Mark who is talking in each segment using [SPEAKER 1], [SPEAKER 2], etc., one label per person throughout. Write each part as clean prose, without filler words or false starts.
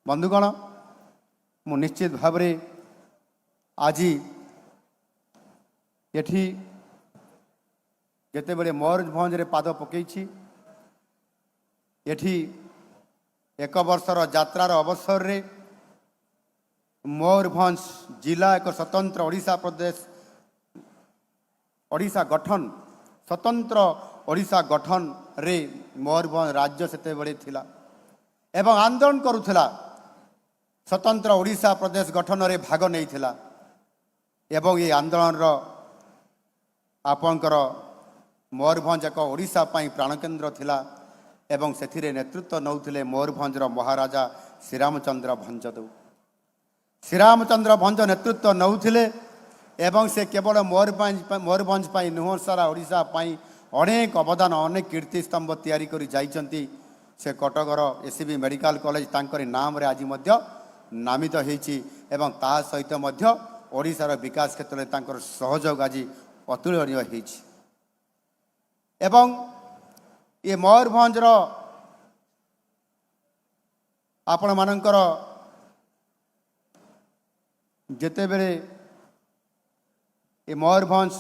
[SPEAKER 1] बंधुगण मु निश्चित भाव आज एठी जिते बड़े मयूरभंज रे पाद पकईछि एठी एक वर्षर यात्रार अवसर रे मयूरभंज जिला एक स्वतंत्र ओडिशा प्रदेश ओडिशा गठन स्वतंत्र ओडिशा गठन रे मयूरभंज राज्य सेते बड़े थिला एवं आंदोलन करुथिला स्वतंत्र ओडिशा प्रदेश गठन रे भाग नहीं थिला एवं ये आंदोलन रो आपणकर मयूरभंज एक ओडिशा पाई प्राणकेन्द्र थिला एवं सेथिरे नेतृत्व नौथिले मयूरभंज रो महाराजा श्रीरामचंद्र भंजदेव श्रीरामचंद्र भंज नेतृत्व नौथिले एवं से केवल मयूरभंज पाई नुह सारा ओडिशा पाई अनेक अवदान अनेक कीर्ति स्तंभ तैयारी करी जाइचंती से कटकर एससीबी मेडिकल कॉलेज तांकरी नाम रे आज मध्य नामित होईची एवं ता सहित मध्य ओडिशार विकास क्षेत्र में तांकर सहयोग आज अतुलनीय होईची एवं ये मयूरभंज रो आपण मानकर जेते बेले ये मयूरभंज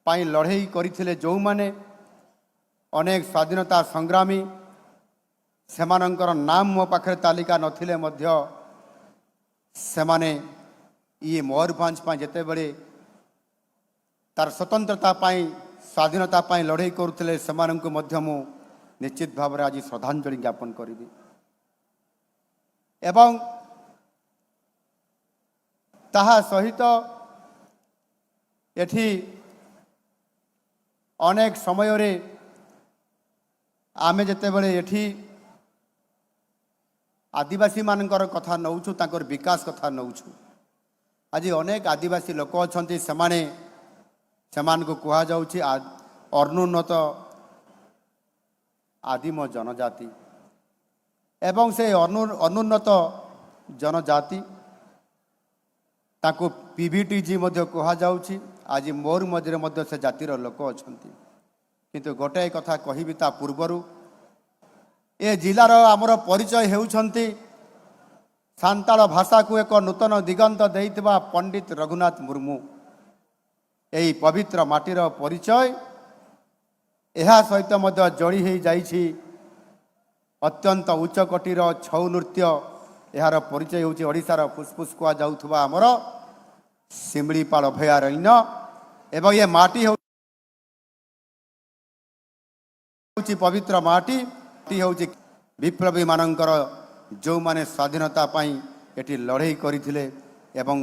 [SPEAKER 1] पाई लड़ाई करथिले जो माने अनेक स्वाधीनता संग्रामी सेमानंकर नाम मो पाखरे तालिका नथिले मध्य सेमाने ये मयूरभंज पाई जेते बेले तार स्वतंत्रता पाई स्वाधीनता पाई लड़ाई करुथिले सेमानंकु मध्य मु निश्चित भाव रे आज श्रद्धांजलि ज्ञापन करिबी एवं ताहा सहित एठी अनेक समय रे आमे जेते बेले एठी आदिवासी मानकर कथा नौछु ताकर विकास कथा नौछु आज अनेक आदिवासी लोक अछंती सेमाने सेमान को कुहा जाउछि अनुन्नत आदिम जनजाति एवं से अनुन्नत जनजाति ताको पीवीटीजी मध्य कुहा जाउछि आज मोर मध्य मध्य से जातिर लोक अछंती किंतु गोटे कथा कहिबि ता पूर्वरु ए जिलार आमर परिचय हेउछंती सांताल भाषा को एक नूतन दिगंत देइतबा पंडित रघुनाथ मुर्मू एही पवित्र माटीर परिचय एहा सहित मध्य जोड़ी हो जाइछि अत्यंत उच्च कोटीर छौ नृत्य यार परिचय होछि ओडिशार फुसफुस कुआ जाउथबा आमर सिमलीपाल अभयारण्य एवं ये माटी होछि पवित्र माटी होछि विप्लवी मानकर जो माने स्वाधीनता पाई एटी लड़ाई करथिले एवं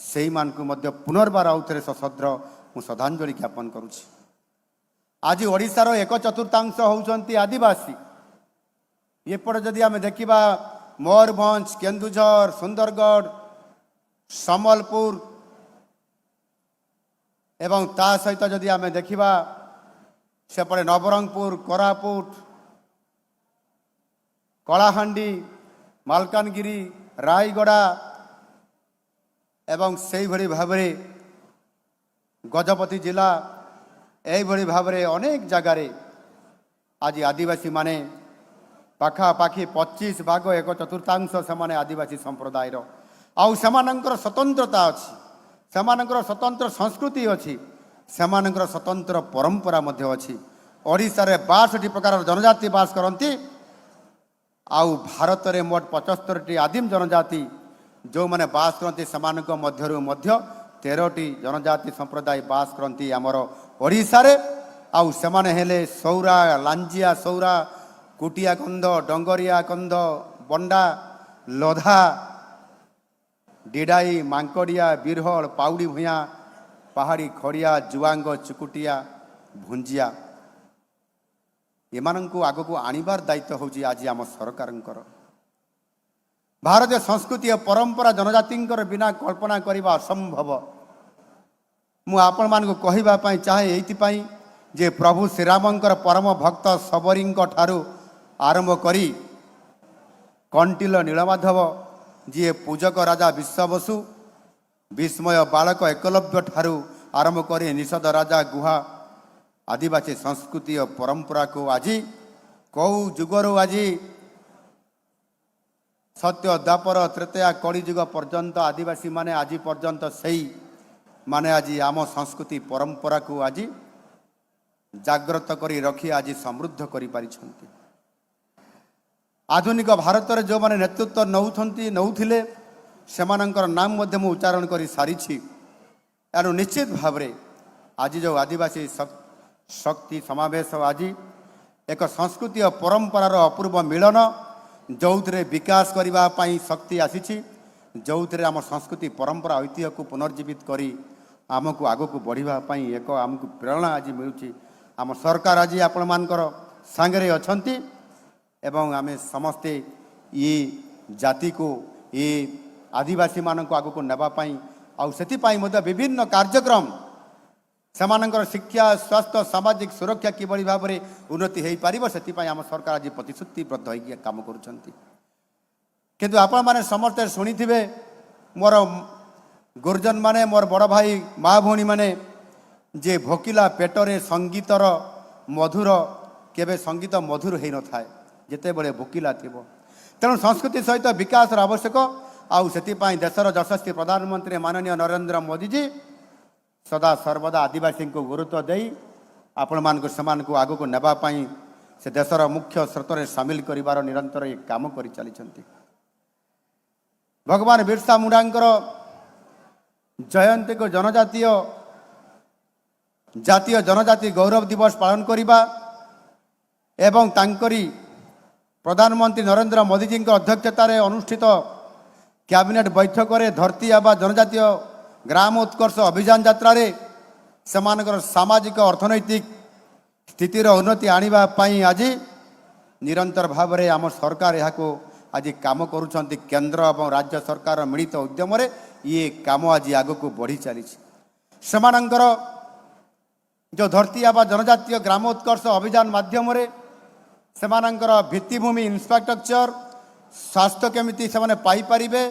[SPEAKER 1] सेही मान को मध्य पुनर्बार आउथरे सशद्र मु श्रद्धांजलि ज्ञापन करुछि आज ओडिशार एक चतुर्थांश होउछंती आदिवासी एपटे जदि आमे देखिबा मयूरभंज केन्दुझर सुंदरगढ़ सम्बलपुर एवं ता सहित जदि आमे देखिबा सेपटे नवरंगपुर कोरापुट कलाहांडी मालकानगिरी रायगड़ा एवं से भली भाव गजपति जिला यही भाव अनेक जगार आज आदिवासी माने पाखापाखि 25 भाग एक चतुर्थांश से आदिवासी संप्रदायर आउ सेमानंकर स्वतंत्रता अच्छी सेमानंकर स्वतंत्र संस्कृति अच्छी सेमानंकर स्वतंत्र परंपरा मध्य अच्छी ओडिशा रे 62 प्रकार जनजाति बास करती आउ भारत रे मोट 75टी आदिम जनजाति जो माने बास करती सेमानक मध्यरु मध्य 13टी जनजाति संप्रदाय बास करती आमर ओडिशा रे आउ सेमाने हेले सौरा लांजिया सौरा कुटिया कंद डंगरिया कंद बंडा लोधा डिडाई मांकड़िया बिरहल पाउडी भूया पहाड़ी खड़िया जुआंग चुकुटिया भुंजिया एमानंकु आगको आनिबार दायित्व होची आज आम सरकारंकर भारतीय संस्कृति और परंपरा जनजातिंकर बिना कल्पना करने असंभव मु आपण मान कहवा चाहे ये जे प्रभु श्रीरामंकर परम भक्त सबरी ठारू आरंभ करी कंटिल नीलमाधव जी पूजक राजा विश्वबसु विस्मय बालक एकलव्य ठारू आरंभ करी निषद राजा गुहा आदिवासी संस्कृति और परंपरा को आज कौ जुगर आज सत्य द्वापर त्रेतया कलिजुग पर्यंत आदिवासी माने आज पर्यंत सही माने आज आम संस्कृति परंपरा को आज जाग्रत करी रखी आज समृद्ध करि पारिछंती। आधुनिक भारत रे जो माने नेतृत्व नौथिले सेमानंकर नाम मध्य मु उच्चारण करी सारिछि। एणु निश्चित भाव आज जो आदिवासी शक्ति समावेश आज एक संस्कृति और परंपरार अपूर्व मिलन जो विकास करने शक्ति आसी जो आम संस्कृति परंपरा ऐतिह्य को पुनर्जीवित करी आमको आग को बढ़ावाई एक आमको प्रेरणा आज मिलूँ। आम सरकार आज आपण मानकर सांगरे अछंती एवं आमे समस्ते ये जाति को ये आदिवासी मानक आग को नेबापाई आउ सेतिपाई मध्य विभिन्न कार्यक्रम सेमानंकर शिक्षा स्वास्थ्य सामाजिक सुरक्षा किभली भाव में उन्नति हो पार से आम सरकार आज प्रतिश्रुतिबद्ध होकर काम करुँच। किंतु आपण मैंने समस्ते शुणिथिबे मोर गुरुजन माने मोर बड़ भाई माँ भौणी माने जे भोकिला पेटरे संगीतर मधुर केबे संगीत मधुर हो न थाए जिते बड़े भोकिला थिबो। तेणु संस्कृति सहित विकास आवश्यक आउ सेतिपाई देशर यशस्वी प्रधानमंत्री माननीय नरेंद्र मोदी जी सदा सर्वदा आदिवासी को गुरुत्व दे आपण मानक समान को आगो को नेबापाई से देशर मुख्य स्रोत में सामिल करिवार निरंतर ये काम करि चलिछंती। भगवान बिरसा मुंडांकर जयंती को जातीय जनजाति गौरव दिवस पालन करिबा एवं तांकरी प्रधानमंत्री नरेंद्र मोदी जी अध्यक्षतार अनुष्ठित कैबिनेट बैठक में धरती आबा जनजातीय ग्राम उत्कर्ष अभियान यात्रा रे सेमानकर सामाजिक अर्थनैतिक स्थितिर उन्नति आनिबा पाई आज निरंतर भाव में आम सरकार यहाँ को आज काम करुछंती। केंद्र और राज्य सरकार मिलित उद्यम रे ये काम आज आग को बढ़ी चली सेमानकर जो धरती आबा जनजातीय ग्राम उत्कर्ष अभियान माध्यम रे सेमानकर भित्तिभूमि इंफ्रास्ट्रक्चर स्वास्थ्य केमिति से पाई परिबे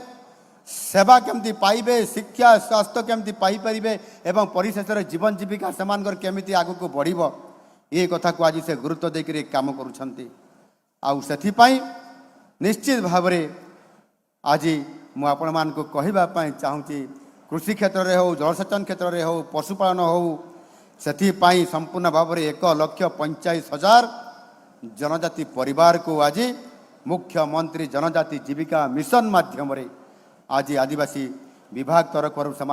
[SPEAKER 1] सेवा केमती पाइबे शिक्षा स्वास्थ्य केमती पाई परिबे एवं परिशेष जीवन जीविका सेमानकर केमिति आगु को बढ़िबो ये कथा को आज से गुरुत्व देकर काम करुछंती। आउ सेथिपाई निश्चित भाव में आज मु आपण मान को कहबा पई चाहूची कृषि क्षेत्र रे हो जलसेचन क्षेत्र रे हो पशुपालन हो सेथिपाई संपूर्ण भाव में 1,45,000 जनजाति परिवार को आज मुख्यमंत्री जनजाति जीविका मिशन माध्यम रे आज आदिवासी विभाग तरफ से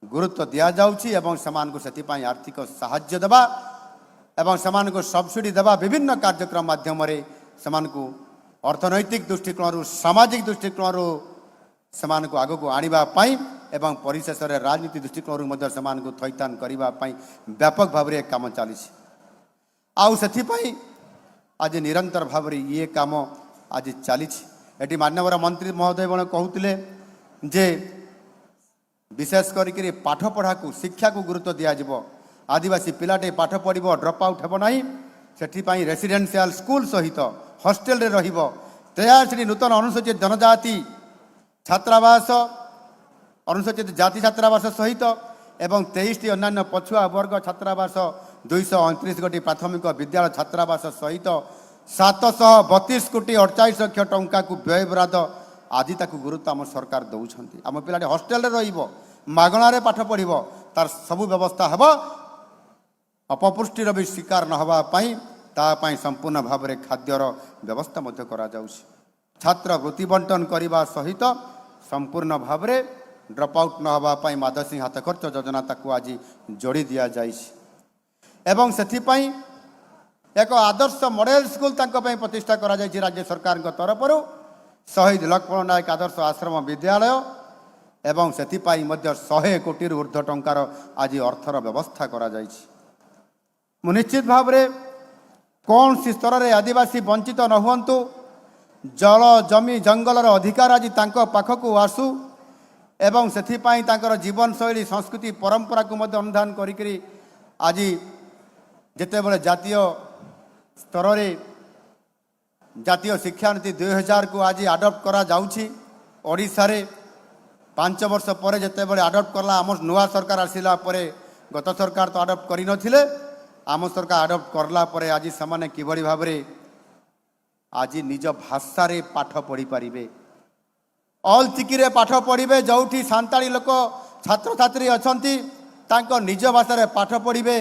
[SPEAKER 1] गुरुत्व दि जाउछि एवं सेमान को सेतिपाई आर्थिक सहाय्य देबा एवं सेमान को सब्सिडी देबा विभिन्न कार्यक्रम माध्यम रे सेमान को अर्थनैतिक दृष्टिकोण सामाजिक दृष्टिकोण सेमान को आगो को आनिबा पाई एवं परिशेष राजनीति दृष्टिकोण मध्य सेमान को थैतान करिबा पाई व्यापक भाव में काम चली आउ सेतिपाई आज निरंतर भाव में ये काम आज चली एटी मान्यवर मंत्री महोदय बण कहते जे विशेष करी पाठ पढ़ा को शिक्षा को गुरुत्व दिज्व आदिवासी पिलाटे पाठ पढ़ो ड्रप आउट हेब ना से रेसिडेंशियल स्कूल सहित हॉस्टेल रे रहिबो 83 नूतन अनुसूचित जनजाति छात्रावास अनुसूचित जाति छात्रावास सहित एवं 23टी अन्य पछुआ वर्ग छात्रावास 229 गोटी प्राथमिक विद्यालय छात्रावास सहित 732 कोटी 48 लक्ष टंका को व्यय बराद आदि ताकू गुरुत्व आम सरकार दौरान आम पिलाटे हॉस्टेल रगणार पाठ पढ़ो तार सबू व्यवस्था हम अपपुष्टिर भी शिकार न होगापाई तापाई संपूर्ण भाव में खाद्यर व्यवस्था करा छात्र वृत्ति बंटन करने सहित संपूर्ण भाव में ड्रप आउट न होगापाई माधसी हाथ खर्च योजना ताकू आज जोड़ी दि जाए से एक आदर्श मॉडल स्कूल प्रतिष्ठा करा राज्य सरकार तरफ शहीद लक्ष्मण नायक आदर्श आश्रम विद्यालय एवं से 100 कोटी ऊर्ध्व टंकार आज अर्थर व्यवस्था करा निश्चित भाव में कौन सी स्तर में आदिवासी वंचित न हुंतु जल जमी जंगलर अधिकार आज पाखक आसू एवं से जीवन शैली संस्कृति परंपरा को अनुधान करी आज जिते बड़े जातीय स्तर में जातीय शिक्षा नीति 2000 को आज आडप्ट करा जाउछि ओडिशा रे 5 वर्ष पर जिते बड़े आडप्ट करला आम नुआ सरकार आसिला परे गत सरकार तो आडप्ट करि नथिले आम सरकार आडप्ट करला परे आज समान किभଳି भाव आज निज भाषा पाठ पढ़ी पारे अल चिकी पाठ पढ़े जोठी सांताली लोक छात्र छात्री अच्छा निज भाषा पाठ पढ़े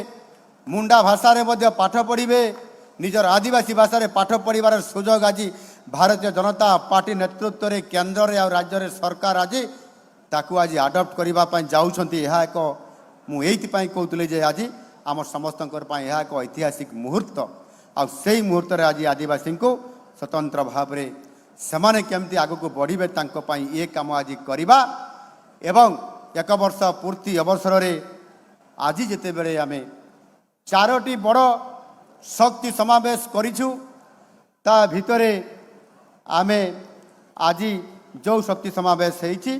[SPEAKER 1] मुंडा भाषा पाठ पढ़े निजर आदिवासी भाषा पाठ पढ़ार सुजोग आज भारतीय जनता पार्टी नेतृत्व में केन्द्र और राज्य सरकार आज ताकू आज आडप्ट करने जाऊँच यह एक मुझे कहते जे आज आम समस्त एक ऐतिहासिक मुहूर्त आई मुहूर्त में आज आदिवासी को स्वतंत्र भाव में सेमाने केमती आगक बढ़े ये कम आज करवा एवं एक वर्ष पूर्ति अवसर में आज जिते बड़े आम चारोटी बड़ शक्ति समावेश करिछु ता भितरे आमे आज जो शक्ति समावेश होइछि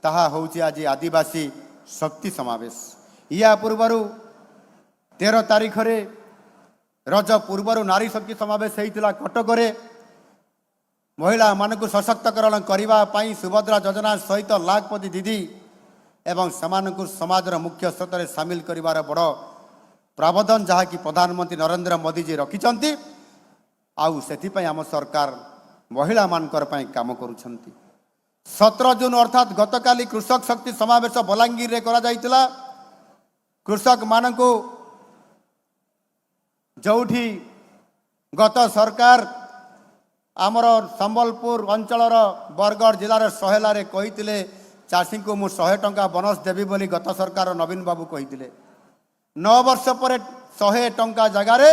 [SPEAKER 1] ताहा होउछि आज आदिवासी शक्ति समावेश। या पूर्वर 13 तारीख रे रज पूर्वर नारी शक्ति समावेश होइतिला कटक रे महिला मानक सशक्तकरण करबा पई सुभद्रा योजना सहित लाखपति दीदी एवं समानकु समाजर मुख्य स्रोत सामिल करिवार बड़ प्रावधान जहाँ कि प्रधानमंत्री नरेंद्र मोदी जी रखिंट आउ से आम सरकार महिला मानकर काम करुछंती। 17 जून अर्थात गतकाली कृषक शक्ति समावेश बलांगीर रे करा जाइतिला। कृषक मानकु जोठी गत सरकार आमर संबलपुर अंचलर बरगढ़ जिलार सहेला रे कहितिले चाषी को मु 100 टंका बोनस देवी बोली गत सरकार नवीन बाबू कहितिले 9 वर्ष पर 100 टंका जगार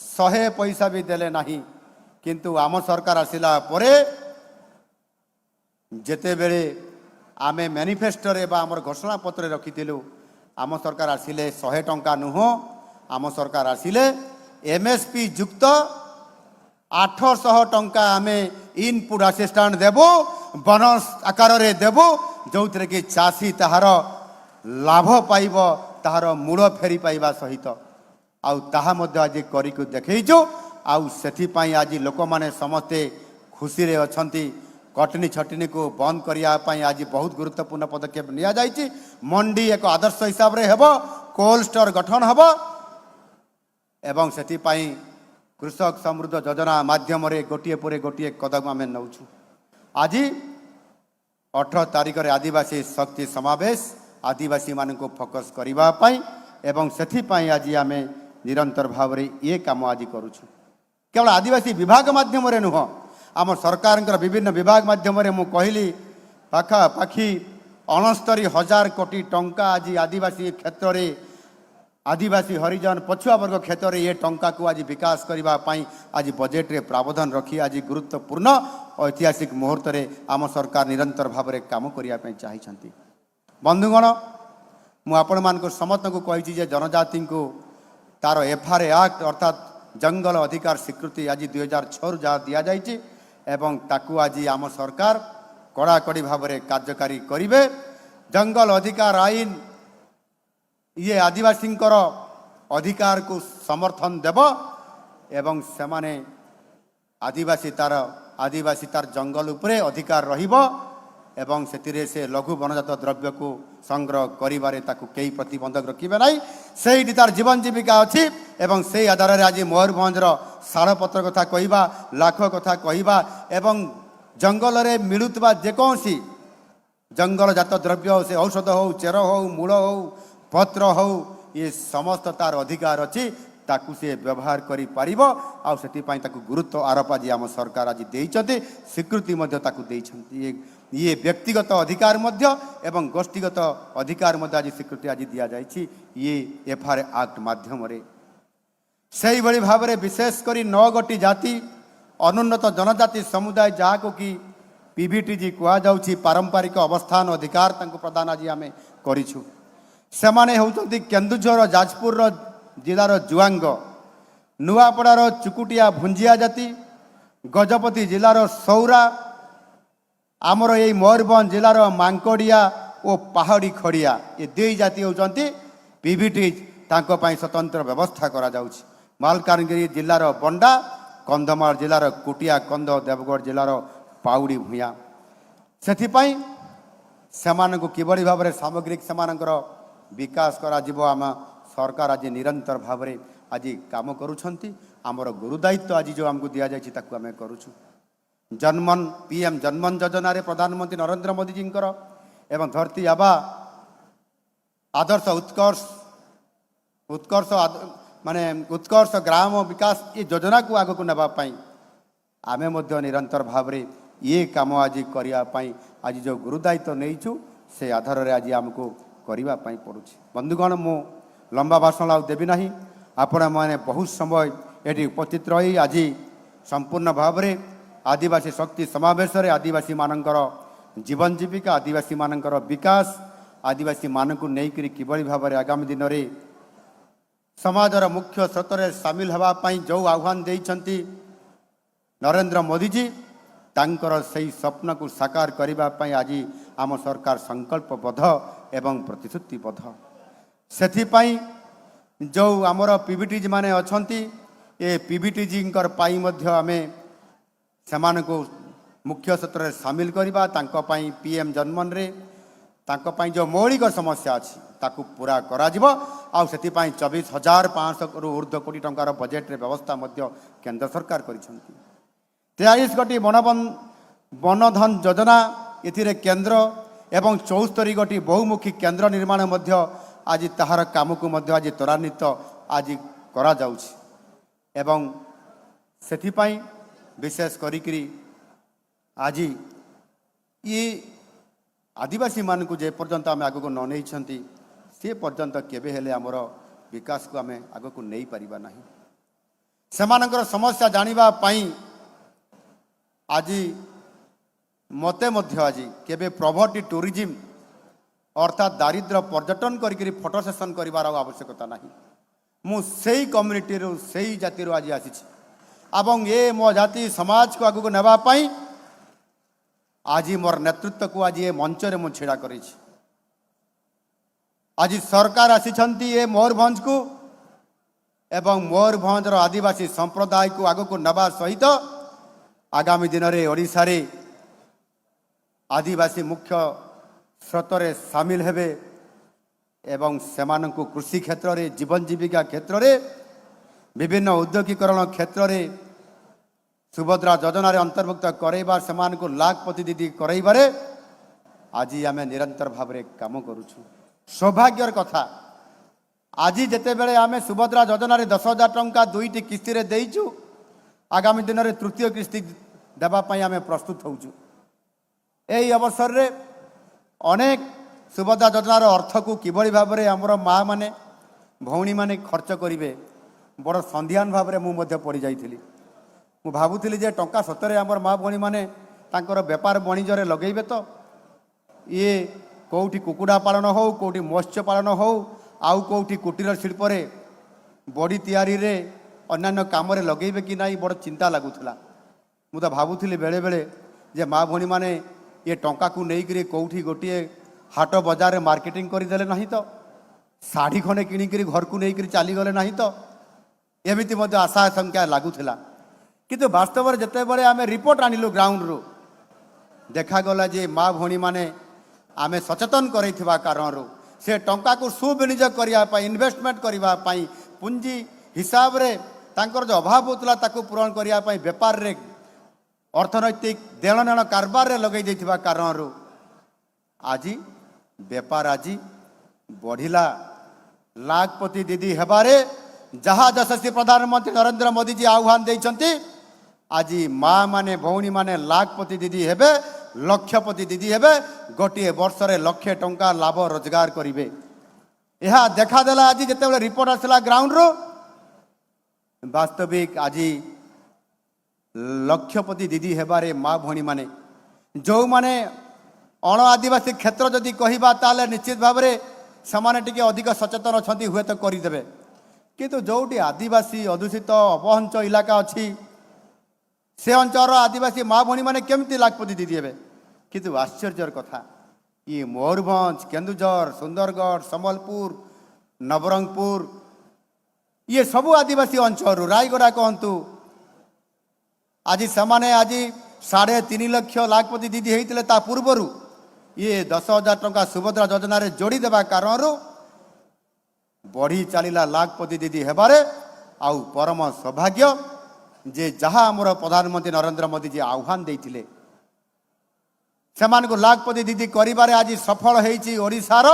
[SPEAKER 1] 100 पैसा भी देले नहीं किंतु आम सरकार आसिला परे जेते बेले आमे मैनिफेस्टो रे बा हमर घोषणा पत्र रखिथिलु आम सरकार आसिले 100 टंका नुह आम सरकार आसिले एमएसपी युक्त 800 टंका आमे इनपुट असिस्टेंट देबो बोनस आकार रे देबो जो थे कि चाषी ताहार लाभ पाइब ताहार मूल फेरी पाइबा सहित आउ ताहा मध्य आज करिकु देखैछु आउ सेथिपाई आज लोक माने समस्ते खुशी रे अछंती। कटनी छटनी को बंद करिया पाई आज बहुत गुरुत्वपूर्ण पदक्षेप निया जाइछि। मंडी एक आदर्श हिसाब रे हेबो कोल्ड स्टोर गठन हेबो एवं सेथिपाई कृषक समृद्ध योजना माध्यम रे गोटिए पुरे गोटिए कदम आमे नउछु। आज 18 तारीख रे आदिवासी शक्ति समावेश आदिवासी मान को फोकस करबा पाई एवं सेथिपाई आज आमे निरंतर भाव रे ये काम आज करूछु। केवल आदिवासी विभाग माध्यम रे नुह आम सरकार विभिन्न विभाग माध्यम रे मु कहली पाखा पाखी 69,000 कोटी टंका आज आदिवासी क्षेत्र रे आदिवासी हरिजन पछुआ वर्ग क्षेत्र में ये टंका को आज विकास करने आज बजेट रे प्रावधान रखी आज गुरुत्वपूर्ण ऐतिहासिक मुहूर्त रे आम सरकार निरंतर भाव में काम करने चाहिए। बंधुगण मु आपण मानक समस्त को कही जनजाति को तार एफआरए एक्ट अर्थात जंगल अधिकार स्वीकृति आज 2006 जहाँ दि जाइए एवं ताकू आज आम सरकार कड़ाकड़ी भाव में कार्यकारी करेंगे। जंगल अधिकार आईन ये आदिवासी अधिकार को समर्थन देव एवं सेमाने आदिवासी तार जंगल उपरे अधिकार रहिबो एवं सेतिरे से लघु वनजात द्रव्य को संग्रह करिबारे ताकू कई प्रतिबंधक रखिबे नहीं सेही तार जीवन जीविका अच्छी एवं से आधार रे आज मयूरभंजर शालपत्र कथा कहवा लाख कथा कहवा एवं जंगल रे मिलुतबा जेकोसी जंगलजात द्रव्य से औषध हो चेर हो मूल हो पत्र हो ये समस्त तार अधिकार अच्छी ताकू से व्यवहार करि पारिबो आ सेति पई ताकू गुरुत्व आरोप आज आम सरकार आज देइछन्ते स्वीकृति मध्य ताकू देइछन्ते। ये व्यक्तिगत अधिकार मध्य एवं गोष्ठीगत अधिकार मध्य आज स्वीकृति आज दिया जाइछि ये एफआरए एक्ट माध्यम रे। सही भली भाव में विशेष करी 9 गोटी जाति अनुन्नत जनजाति समुदाय जहाँ को कि पीवीटीजी कह जाउछि पारंपरिक अवस्थान अधिकार तांको प्रदान आज आमे करिछु। सेमाने होउछन्ति केन्दुझर जाजपुर जिलार जुआंग नुआपड़ार चुकुटिया भुंजिया जाति गजपति जिलार सौरा आमर ये मयूरभंज जिलार मांकड़िया और पहाड़ी खड़िया ये 2 जाति होउछन्ति पीवीटी तांको पई स्वतंत्र व्यवस्था करा जाउछि। मालकानगिरी जिलार बंडा कंधमाल जिलार कुटिया कंद देवगढ़ जिलार पाउड़ी भूया सेथिपाई सेमानकु किबड़ी भाव में सामग्रिक सेमानकर विकास करा जिवो आम सरकार आज निरंतर भाव में आज काम करुछन्ति आमर गुरुदायित्व आज जो आमको दि जाए आम करुचु। जन्मन PM जन्मन योजना प्रधानमंत्री नरेंद्र मोदी जी एवं धरती आबा आदर्श उत्कर्ष उत्कर्ष माने उत्कर्ष ग्राम विकास ये योजना को आग को नापी आम निरंतर भाव में ये कम आज करने आज जो गुरुदायित्व नहींचु से आधार में आज आमको करने पड़ू। बंधुगण मु लंबा भाषण आ देवी ना आपण मैंने बहुत समय ये उपस्थित रही आज संपूर्ण भाव में आदिवासी शक्ति समावेश आदिवासी मानकर जीवन जीविका आदिवासी मानकर विकास आदिवासी मानक नहीं किभली भाव में आगामी दिन में समाजर मुख्य स्रोत में सामिल होगापाई जो आह्वान देइछंती नरेंद्र मोदी जी तांकर सही स्वप्न को साकार करने आज आम सरकार संकल्पबद्ध एवं प्रतिश्रुतिबद्ध। सेथिपाई जो आमर पीबीटीजी माने अछंती ये पीबीटीजी पाई मध्य आमे सेमानकु मुख्य क्षेत्र में सामिल करवा PM जन्मन रे तांको जो मौलिक समस्या अच्छी ताकू पूरा करा जिवो आउ सेतिपाई 24,500 रु ऊर्ध्व कोटी टंकार बजेट रे व्यवस्था मध्य केंद्र सरकार करिसंती। 43 गोटी वनधन योजना एथिरे केंद्र एवं 74 गोटी बहुमुखी केंद्र निर्माण मध्य आज ताहार काम को मध्य आज त्वरान्वित आज करा जाउछि एवं सेथिपाई विशेष करिकरी आज ये आदिवासी मान को जे पर्यंत आम आग को न नहीं सी पर्यंत केबे हेले आमर विकास को आम आग को नहीं पारिबा नाही। सेमानकर समस्या जानिबा पाई आज मते मध्य आज केबे प्रॉपर्टी टूरिज्म अर्थात दारिद्र पर्यटन करिकरी फोटो सेशन करिवार आवश्यकता नाही। मु सेही कम्युनिटी रो सेही जाति रो आज आसीछि एवं ये मो जाति समाज को आग को नेबा पाई आज मोर नेतृत्व को आज ये मंच रे मु छिड़ा करी। आज सरकार आसीछंती ये मयूरभंज को एवं मयूरभंज रो आदिवासी संप्रदाय को आग को नबा सहित आगामी दिन में ओडिशा रे आदिवासी मुख्य स्रोत रे सामिल हेबे एवं सेमानंकु कृषि क्षेत्र रे जीवन जीविका क्षेत्र रे विभिन्न उद्योगीकरण क्षेत्र रे सुभद्रा योजना अंतर्भुक्त करैबार समान को लाखपति दीदी करैबारे आज आम निरंतर भाव में काम करुछु। सौभाग्यर कथा आज जिते बेले आम सुभद्रा योजना 10,000 टंका 2टी किस्ती रे देइछु आगामी दिन में तृतीय किस्ती देवाई आम प्रस्तुत होउछु। एई अवसर रे अनेक सुभद्रा योजनार अर्थ को किभली भाव में आमर माँ माने भौणी माने खर्च करिवे बड़ संध्यान भाव में मुझे पड़ जाइथिली। मु भावुली जे टंका सतरे आमर माँ भौणी माने तांकर बेपार वाणिज्य लगेबे तो ये कौटी कुकुड़ा पालन हो कौटी मत्स्य पालन हो आउ कौटी कुटीर शिल्प बड़ी तैयारी रे अन्य काम लगेबे कि नहीं बड़ चिंता लगुला। मु तो भावुली बेले बेले जे माँ भौणी माने ये टंका को लेकर कौटी गोटे हाट बजार मार्केटिंग करदेले नहीं तो शाढ़ी खंडे किणिक घर को लेकर चलीगले नहीं तो एमती आशा आशंका लगुला। किंतु वास्तव में जिते बड़े आम रिपोर्ट आनिलु ग्राउंड रू देखागला जे माँ भौणी माने आमे सचेतन करैथिबा कारण से टंका को सुविनियोग करने इन्वेस्टमेंट करने पुंजी हिसाब रे तांकर जो अभाव होता ताकू पूरण करने बेपार रे अर्थनैतिक देण नेण कारबार रे लगे देथिबा कारण आज बेपार आज बढ़िला। लाखपति दीदी हेबारे जहाँ यशस्वी प्रधानमंत्री नरेंद्र मोदी जी आह्वान देइछंती आज माँ माने भौणी माने लाखपति दीदी हेबे लक्षपति दीदी हेबे गोटे वर्ष रे लक्षे टंका लाभ रोजगार करिवे। यह देखादेला आज जिते रिपोर्ट आसला ग्राउंड रो वास्तविक आज लक्षपति दीदी हेबारे माँ भौणी माने जो माने अण आदिवासी क्षेत्र जदि कहबा ताले निश्चित भाव में समाने टिके अधिक सचेतन अछंती हुए तो करदेवे किंतु जोटी आदिवासी अदूषित अपहंच इलाका अच्छी से अंचल आदिवासी माँ भौणी माने केमती लाखपति दीदी हेबे। किंतु आश्चर्यर कथा ये मयूरभंज केन्दुझर सुंदरगढ़ सम्बलपुर नवरंगपुर ये सबू आदिवासी अंचल रायगड़ा कहतु आज समाने आज 3.5 लाख लाखपति दीदी होते ता पूर्वर ये 10,000 टंका सुभद्रा योजना रे जोड़ी देवा कारण बढ़ी चलला लाखपति दीदी हेबारे आउ परम सौभाग्य जे जहाँ आमर प्रधानमंत्री नरेंद्र मोदी जी आह्वान देते से लाखपति दीदी करिबारे आज सफल होईची ओडिशार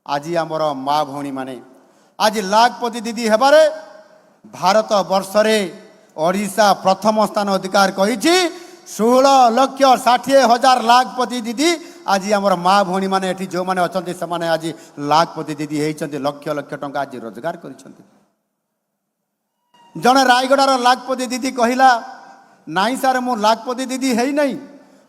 [SPEAKER 1] आज आमर माँ भौणी माने आज लाखपति दीदी हेबारे भारत वर्षरे ओडिशा प्रथम स्थान अधिकार करिछि 16,60,000 लाखपति दीदी आज आमर माँ भौणी माने एठी जो माने अछंती से माने आज लाखपति दीदी हेइछंती लक्ष लक्ष टंका आज रोजगार करिछंती। जने रायगड़ार लाखपति दीदी कहिला नाई सार मु लाखपति दीदी हेई नहीं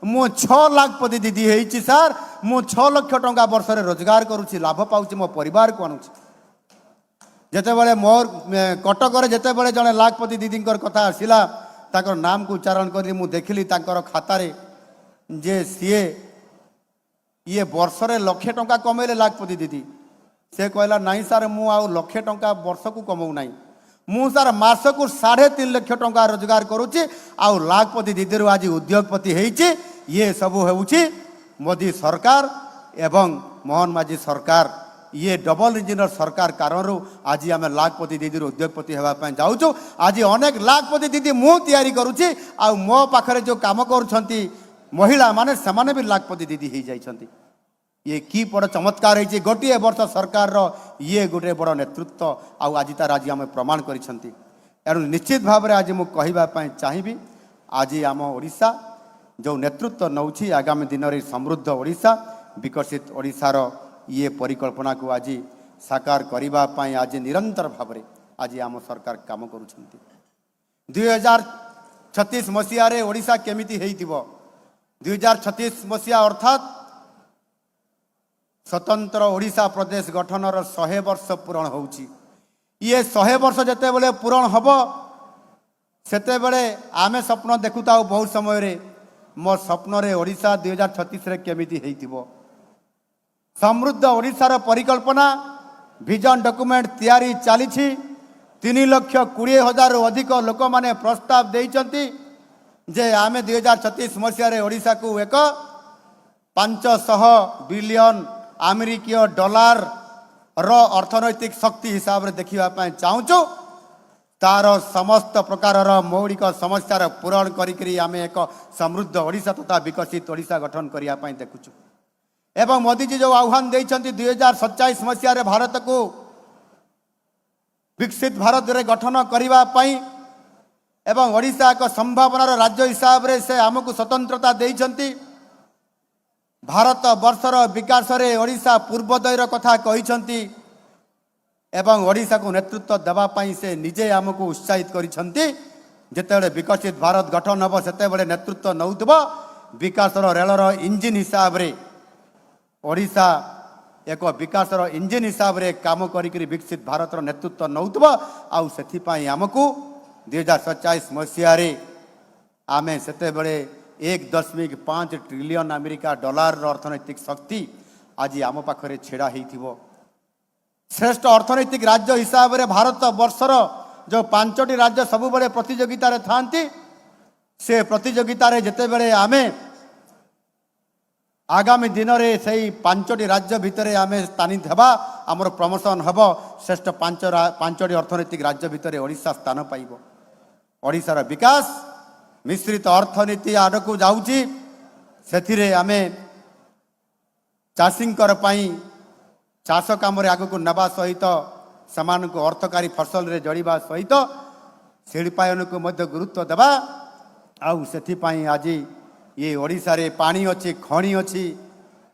[SPEAKER 1] मु 6 लाखपति दीदी हेइछि सार मु 6 लाख टंका वर्षरे रोजगार करूछि लाभ पाउछि मो परिवार को आणुछि। जेतेबेले मोर कटक जेते बड़े जड़े लाखपति दीदी कथा आसला ताकर नाम को उच्चारण कर मु देखिली ताकर खातारे जे सीए ये वर्षरे लक्षे टंका कमेले लाखपति दीदी से कहला नाई सार मु आउ लक्षे टंका वर्ष को कमाऊ नाई मु सार मासकू 3.5 लाख टंका रोजगार करुच्ची आउ लाखपति दीदी आज उद्योगपति होइछि। ये सबू होउछि मोदी सरकार एवं मोहन माझी सरकार ये डबल इंजिनियर सरकार कारण आज आम लाखपति दीदी उद्योगपति होगापी जाऊँ। आज अनेक लाखपति दीदी मु तैयारी करुच्ची आ मो पाखरे जो काम करुछंती महिला माने समाने भी लाखपति दीदी हो जाइछंती। ये की बड़ चमत्कार है गोटे वर्ष सरकार ये गोटे बड़ नेतृत्व आज तार आज आम प्रमाण करिछंती। एणु निश्चित भाव आज मु कहवाई चाहिए आज आम ओडिशा जो नेतृत्व नौछि आगामी दिन में समृद्ध ओडिशा विकसित ओडिशार ये परिकल्पना को आज साकार करने आज निरंतर भाव आज आम सरकार काम करुछंती। 2036 मसीह ओडिशा केमिति हेइतिबो 2036 मसीहा अर्थात स्वतंत्र ओडिशा प्रदेश गठनर 100 वर्ष पूरण होउछि। ये 100 वर्ष जेते बेले पूरण हब सेते बेले आमे स्वप्न देखुता बहुत समय रे मो स्वप्न रे ओडिशा 2036 रे केमिति हेइतिबो। समृद्ध ओडिशार परिकल्पना विजन डॉक्यूमेंट तैयारी चली 3,20,000 अधिक लोक माने प्रस्ताव देइचंती जे आमे 2036 मसीह ओडिशा को एक 500 बिलियन अमेरिकीय डॉलर रो अर्थनैतिक शक्ति हिसाब रे देखिबा चाहूँ। तार समस्त प्रकार मौलिक समस्यार पूरण करी आमे एक समृद्ध ओडिशा तथा विकसित ओडिशा गठन करने देखुचु। एवं मोदी जी जो आह्वान देइछंती 2047 मसीह भारत को विकसित भारत रे गठन करिबा पई एवं ओडिशा एक संभावनार राज्य हिसाब रे से आमको स्वतंत्रता देइछंती। भारत वर्षर विकास रे ओडिशा पूर्वोदयर कथा कहिछंती एवं ओडिशा को नेतृत्व देवा पई से निजे आमको उत्साहित करिछंती। जेतेबेले विकसित भारत गठन हबो सेतेबेले नेतृत्व नउतबो विकासर रेलर इंजिन हिसाब रे ओडिशा एक विकासर इंजिन हिसाब रे काम करी विकसित भारतर नेतृत्व नउतबो आउ सेथिपाई आमको 2047 मसीह रे आमे सेतेबेले 1.5 ट्रिलियन अमेरिका डॉलर अर्थनैतिक शक्ति आज आम पाखरे छेड़ा होइथिबो। श्रेष्ठ अर्थनैतिक राज्य हिसाब रे भारत वर्षर जो 5टी राज्य सबु बड़े प्रतियोगिता रे थांती से प्रतियोगिता रे जेते बेले आमे आगामी दिन में से 5टी राज्य भितर आमे स्थानित हेबा आमर प्रमोशन हब श्रेष्ठ 5टी अर्थनैतिक राज्य भितर ओडिशा स्थान पाइब। ओडिशार विकास मिश्रित अर्थनीति आड़कू जाउची सेथिरे आमे चाषींकर पई चाष काम रे आगको नबा सहित समान को अर्थकारी फसल रे जड़िबा सहित शिल्पायन को मध्य गुरुत्व देबा आउ सेथि पई आज ये ओडिशा रे पानी अच्छी खणी अच्छी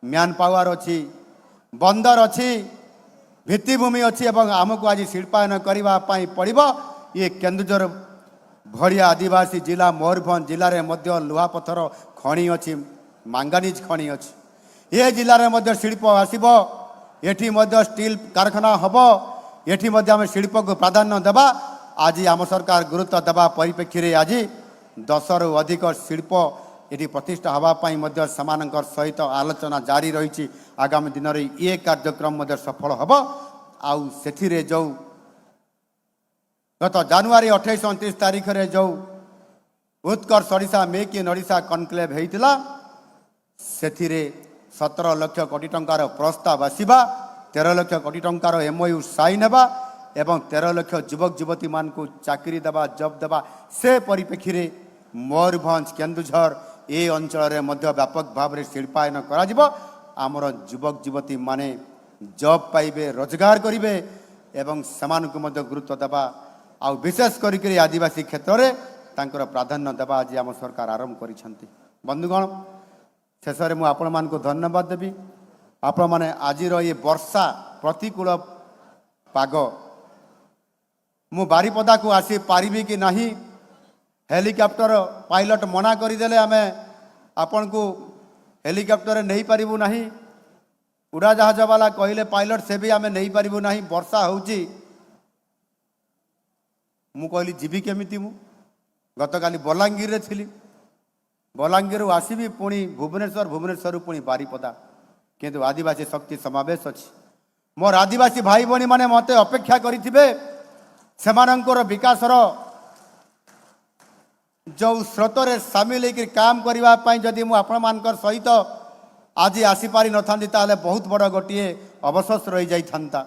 [SPEAKER 1] मैन पावर अच्छी बंदर अच्छी भित्तिभूमि अच्छी एवं आमको आज शिल्पायन करने पड़ो। ये केन्दुझर भड़िया आदिवासी जिला मयूरभंज जिले में लुहापथर खणी अच्छी मांगानीज खणी अच्छी ये जिले में शिल्प आसब एटी स्टील कारखाना हम एटी आम शिल्प को प्राधान्य देवा आज आम सरकार गुरुत्व देवा परिप्रेक्षी आज 10 रु अधिक शिल्प ये प्रतिष्ठा हाँपाई समानकर सहित आलोचना जारी रही। आगामी दिन में ये कार्यक्रम सफल हम आउ से जो गत जनवरी 28-29 तारीख रे जो Utkarsh Odisha make in Odisha conclave होता से 17 लाख कोटी टंकार प्रस्ताव आसवा 13 लाख कोटी टंकार MOU साइन होगा ଏବଂ 13 ଲକ୍ଷ ଯୁବକ ଯୁବତୀମାନଙ୍କୁ ଚାକିରି ଦେବା ଜବ୍ ଦେବା ସେ ପରିପ୍ରେକ୍ଷୀରେ ମୟୂରଭଞ୍ଜ କେନ୍ଦୁଝର ଏ ଅଞ୍ଚଳରେ ମଧ୍ୟ ବ୍ୟାପକ ଭାବରେ ଶିଳ୍ପାୟନ କରାଯିବ। ଆମର ଯୁବକ ଯୁବତୀମାନେ ଜବ୍ ପାଇବେ, ରୋଜଗାର କରିବେ ଏବଂ ସେମାନଙ୍କୁ ମଧ୍ୟ ଗୁରୁତ୍ୱ ଦେବା ଆଉ ବିଶେଷ କରିକି ଆଦିବାସୀ କ୍ଷେତ୍ରରେ ତାଙ୍କର ପ୍ରାଧାନ୍ୟ ଦେବା ଆଜି ଆମ ସରକାର ଆରମ୍ଭ କରିଛନ୍ତି। ବନ୍ଧୁଗଣ, ଶେଷରେ ମୁଁ ଆପଣମାନଙ୍କୁ ଧନ୍ୟବାଦ ଦେବି। ଆପଣମାନେ ଆଜିର ଏ ବର୍ଷା ପ୍ରତିକୂଳ ପାଗ ମୁଁ ବାରିପଦାକୁ ଆସିପାରିବି କି ନାହିଁ, ହେଲିକପ୍ଟର ପାଇଲଟ ମନା କରିଦେଲେ ଆମେ ଆପଣଙ୍କୁ ହେଲିକପ୍ଟରରେ ନେଇପାରିବୁ ନାହିଁ, ଉଡ଼ାଜାହାଜବାଲା କହିଲେ ପାଇଲଟ ସେ ବି ଆମେ ନେଇପାରିବୁ ନାହିଁ, ବର୍ଷା ହେଉଛି। ମୁଁ କହିଲି ଯିବି କେମିତି? ମୁଁ ଗତକାଲି ବଲାଙ୍ଗୀରରେ ଥିଲି, ବଲାଙ୍ଗୀରରୁ ଆସିବି ପୁଣି ଭୁବନେଶ୍ୱର, ଭୁବନେଶ୍ୱରରୁ ପୁଣି ବାରିପଦା, କିନ୍ତୁ ଆଦିବାସୀ ଶକ୍ତି ସମାବେଶ ଅଛି। ମୋର ଆଦିବାସୀ ଭାଇ ଭଉଣୀମାନେ ମୋତେ ଅପେକ୍ଷା କରିଥିବେ। ସେମାନଙ୍କର ବିକାଶର ଯେଉଁ ସ୍ରୋତରେ ସାମିଲ ହେଇକି କାମ କରିବା ପାଇଁ ଯଦି ମୁଁ ଆପଣମାନଙ୍କର ସହିତ ଆଜି ଆସିପାରିନଥାନ୍ତି ତାହେଲେ ବହୁତ ବଡ଼ ଗୋଟିଏ ଅବଶୋଷ ରହିଯାଇଥାନ୍ତା।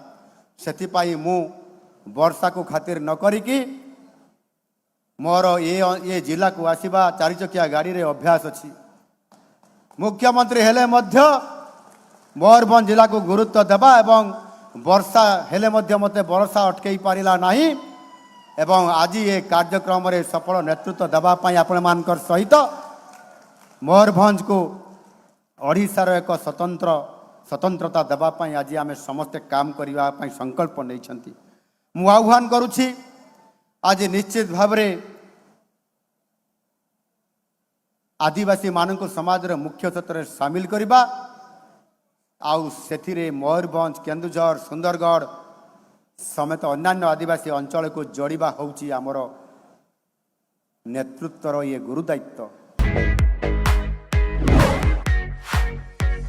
[SPEAKER 1] ସେଥିପାଇଁ ମୁଁ ବର୍ଷାକୁ ଖାତିର ନ କରିକି ମୋର ଏ ଜିଲ୍ଲାକୁ ଆସିବା 4 ଚକିଆ ଗାଡ଼ିରେ ଅଭ୍ୟାସ ଅଛି। ମୁଖ୍ୟମନ୍ତ୍ରୀ ହେଲେ ମଧ୍ୟ ମୟୂରଭଞ୍ଜ ଜିଲ୍ଲାକୁ ଗୁରୁତ୍ୱ ଦେବା ଏବଂ ବର୍ଷା ହେଲେ ମଧ୍ୟ ମୋତେ ବର୍ଷା ଅଟକେଇ ପାରିଲା ନାହିଁ ଏବଂ ଆଜି ଏ କାର୍ଯ୍ୟକ୍ରମରେ ସଫଳ ନେତୃତ୍ୱ ଦେବା ପାଇଁ ଆପଣମାନଙ୍କର ସହିତ ମୟୂରଭଞ୍ଜକୁ ଓଡ଼ିଶାର ଏକ ସ୍ୱତନ୍ତ୍ରତା ଦେବା ପାଇଁ ଆଜି ଆମେ ସମସ୍ତେ କାମ କରିବା ପାଇଁ ସଂକଳ୍ପ ନେଇଛନ୍ତି। ମୁଁ ଆହ୍ୱାନ କରୁଛି ଆଜି ନିଶ୍ଚିତ ଭାବରେ ଆଦିବାସୀମାନଙ୍କୁ ସମାଜର ମୁଖ୍ୟ କ୍ଷେତ୍ରରେ ସାମିଲ କରିବା ଆଉ ସେଥିରେ ମୟୂରଭଞ୍ଜ, କେନ୍ଦୁଝର, ସୁନ୍ଦରଗଡ଼ ସମେତ ଅନ୍ୟାନ୍ୟ ଆଦିବାସୀ ଅଞ୍ଚଳକୁ ଯୋଡ଼ିବା ହେଉଛି ଆମର ନେତୃତ୍ୱର ଇଏ ଗୁରୁ ଦାୟିତ୍ୱ।